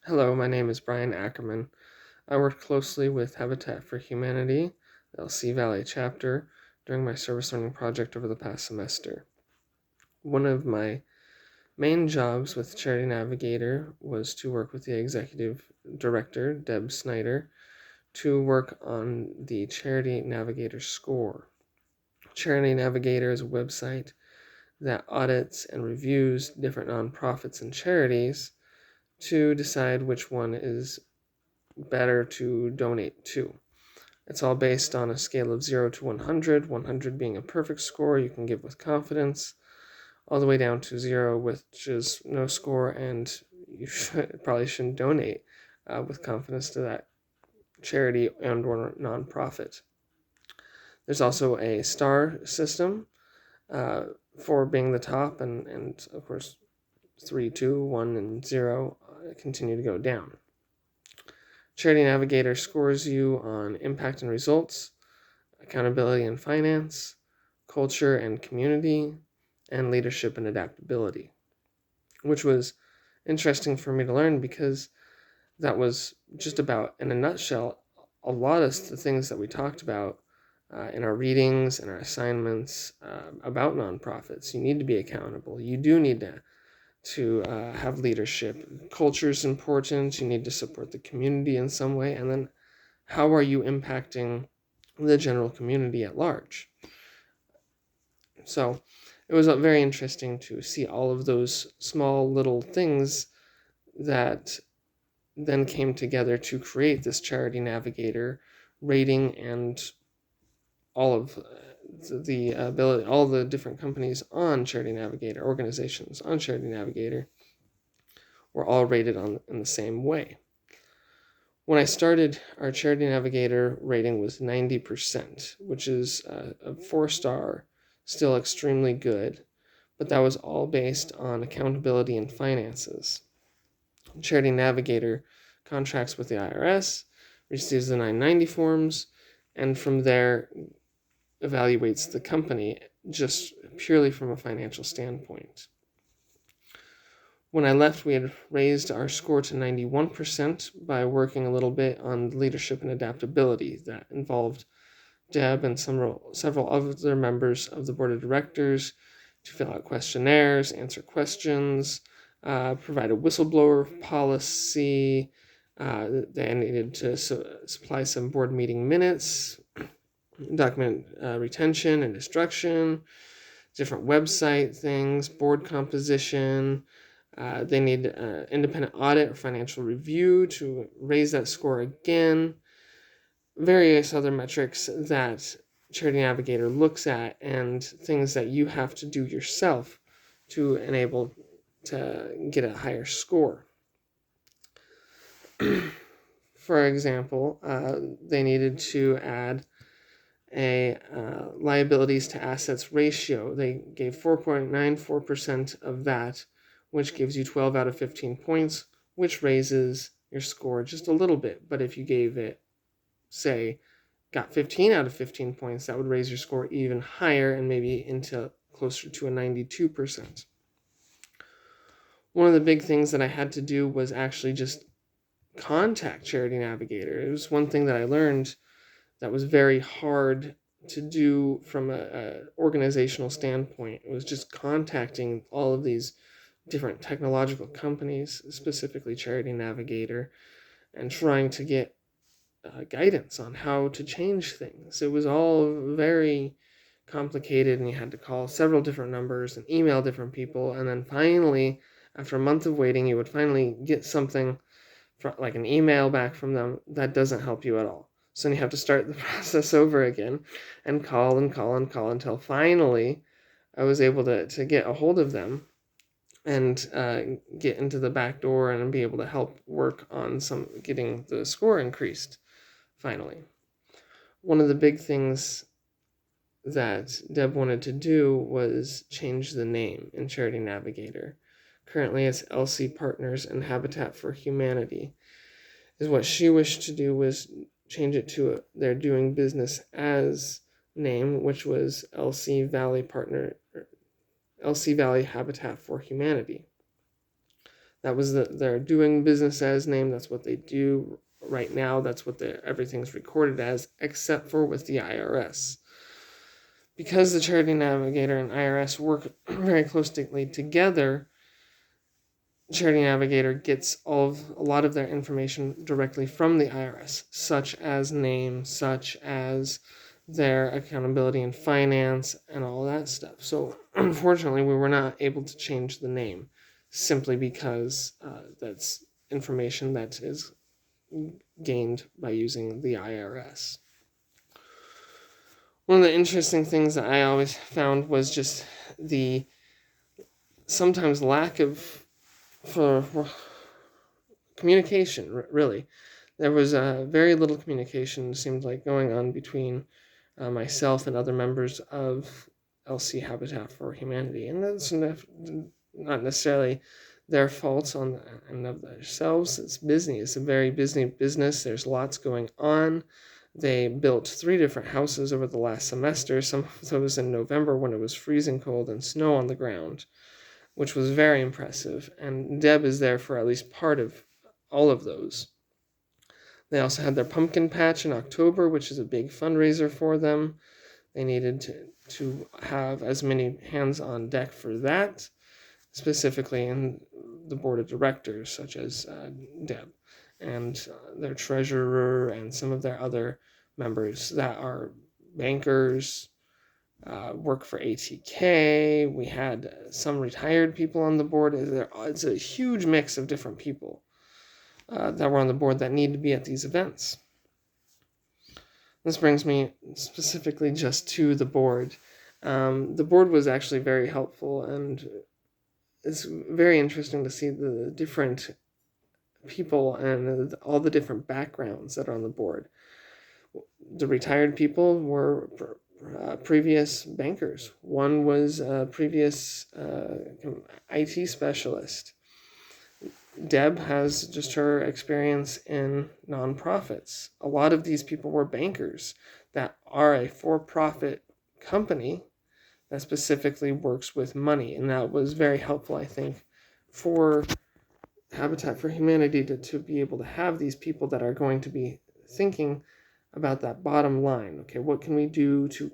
Hello, my name is Brian Ackerman. I worked closely with Habitat for Humanity, the LC Valley chapter, during my service learning project over the past semester. One of my main jobs with Charity Navigator was to work with the executive director, Deb Snyder, to work on the Charity Navigator score. Charity Navigator is a website that audits and reviews different nonprofits and charities to decide which one is better to donate to. It's all based on a scale of 0 to 100, 100 being a perfect score you can give with confidence, all the way down to 0, which is no score, and you probably shouldn't donate with confidence to that charity and or nonprofit. There's also a star system for being the top, and of course 3, 2, 1, and 0 continue to go down. Charity Navigator scores you on impact and results, accountability and finance, culture and community, and leadership and adaptability, which was interesting for me to learn because that was just about, in a nutshell, a lot of the things that we talked about in our readings and our assignments about nonprofits. You need to be accountable. You do need to have leadership. Culture is important. You need to support the community in some way. And then how are you impacting the general community at large? So it was very interesting to see all of those small little things that then came together to create this Charity Navigator rating, and all of the ability, all the different companies on Charity Navigator, organizations on Charity Navigator, were all rated in the same way. When I started, our Charity Navigator rating was 90%, which is a 4-star, still extremely good, but that was all based on accountability and finances. Charity Navigator contracts with the IRS, receives the 990 forms, and from there evaluates the company just purely from a financial standpoint. When I left, we had raised our score to 91% by working a little bit on leadership and adaptability. That involved Deb and several other members of the board of directors to fill out questionnaires, answer questions, provide a whistleblower policy. They needed to supply some board meeting minutes, document retention and destruction, different website things, board composition. They need independent audit or financial review to raise that score again. Various other metrics that Charity Navigator looks at, and things that you have to do yourself to enable to get a higher score. For example, they needed to add a liabilities to assets ratio. They gave 4.94% of that, which gives you 12 out of 15 points, which raises your score just a little bit. But if you gave it, say, got 15 out of 15 points, that would raise your score even higher and maybe into closer to a 92%. One of the big things that I had to do was actually just contact Charity Navigator. It was one thing that I learned that was very hard to do from a organizational standpoint. It was just contacting all of these different technological companies, specifically Charity Navigator, and trying to get guidance on how to change things. It was all very complicated, and you had to call several different numbers and email different people, and then finally, after a month of waiting, you would finally get something like an email back from them that doesn't help you at all. So then you have to start the process over again and call until finally I was able to get a hold of them and get into the back door and be able to help work on getting the score increased finally. One of the big things that Deb wanted to do was change the name in Charity Navigator. Currently it's LC Partners and Habitat for Humanity. Is what she wished to do was change it to their doing business as name, which was LC Valley Habitat for Humanity. That was their doing business as name. That's what they do right now. That's what everything's recorded as, except for with the IRS. Because the Charity Navigator and IRS work very closely together, Charity Navigator gets a lot of their information directly from the IRS, such as name, such as their accountability and finance, and all that stuff. So unfortunately, we were not able to change the name simply because that's information that is gained by using the IRS. One of the interesting things that I always found was just the sometimes lack of for communication, really. There was very little communication, seemed like, going on between myself and other members of LC Habitat for Humanity. And that's not necessarily their faults on and of themselves. It's busy. It's a very busy business. There's lots going on. They built 3 different houses over the last semester. Some of those in November when it was freezing cold and snow on the ground, which was very impressive. And Deb is there for at least part of all of those. They also had their pumpkin patch in October, which is a big fundraiser for them. They needed to have as many hands on deck for that, specifically in the board of directors, such as Deb and their treasurer and some of their other members that are bankers, work for ATK. We had some retired people on the board. It's a huge mix of different people that were on the board that need to be at these events. This brings me specifically just to the board. The board was actually very helpful, and it's very interesting to see the different people and all the different backgrounds that are on the board. The retired people were previous bankers. One was a previous IT specialist. Deb has just her experience in nonprofits. A lot of these people were bankers that are a for-profit company that specifically works with money. And that was very helpful, I think, for Habitat for Humanity to be able to have these people that are going to be thinking about that bottom line. Okay, what can we do to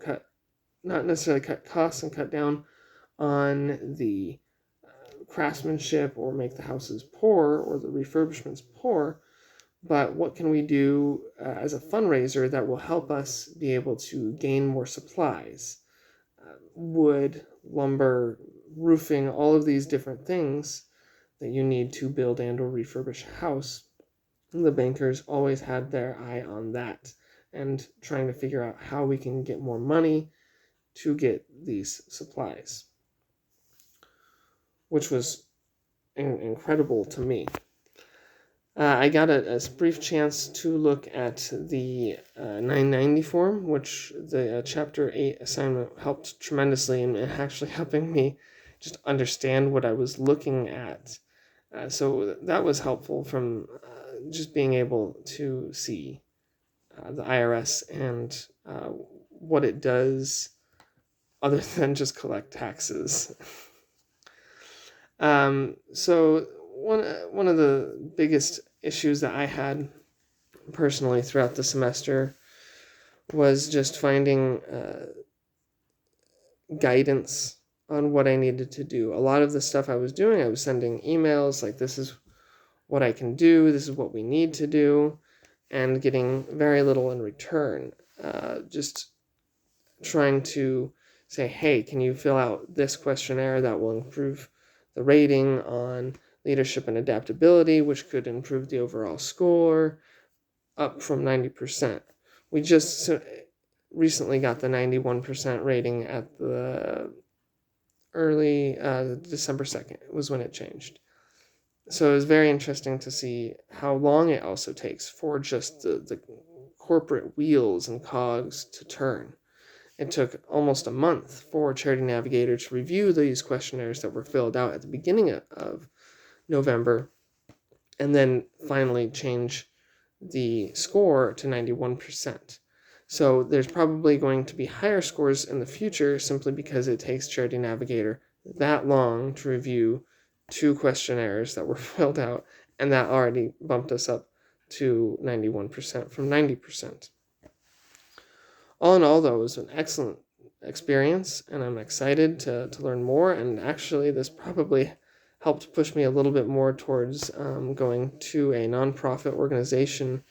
not necessarily cut costs and cut down on the craftsmanship or make the houses poor or the refurbishments poor, but what can we do as a fundraiser that will help us be able to gain more supplies? Wood, lumber, roofing, all of these different things that you need to build and or refurbish a house. And the bankers always had their eye on that and trying to figure out how we can get more money to get these supplies, which was incredible to me. I got a brief chance to look at the 990 form, which the Chapter 8 assignment helped tremendously in actually helping me just understand what I was looking at. So that was helpful from just being able to see the IRS and what it does other than just collect taxes. So one of the biggest issues that I had personally throughout the semester was just finding guidance on what I needed to do. A lot of the stuff I was doing, I was sending emails like, this is what I can do, this is what we need to do, and getting very little in return. Just trying to say, hey, can you fill out this questionnaire that will improve the rating on leadership and adaptability, which could improve the overall score up from 90%. We just recently got the 91% rating at the early December 2nd was when it changed. So it was very interesting to see how long it also takes for just the corporate wheels and cogs to turn. It took almost a month for Charity Navigator to review these questionnaires that were filled out at the beginning of November, and then finally change the score to 91%. So there's probably going to be higher scores in the future simply because it takes Charity Navigator that long to review 2 questionnaires that were filled out, and that already bumped us up to 91% from 90%. All in all, though, it was an excellent experience, and I'm excited to learn more. And actually, this probably helped push me a little bit more towards going to a nonprofit organization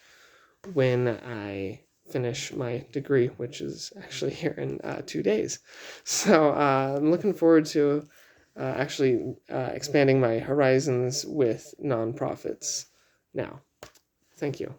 when I finish my degree, which is actually here in 2 days. So I'm looking forward to actually expanding my horizons with nonprofits now. Thank you.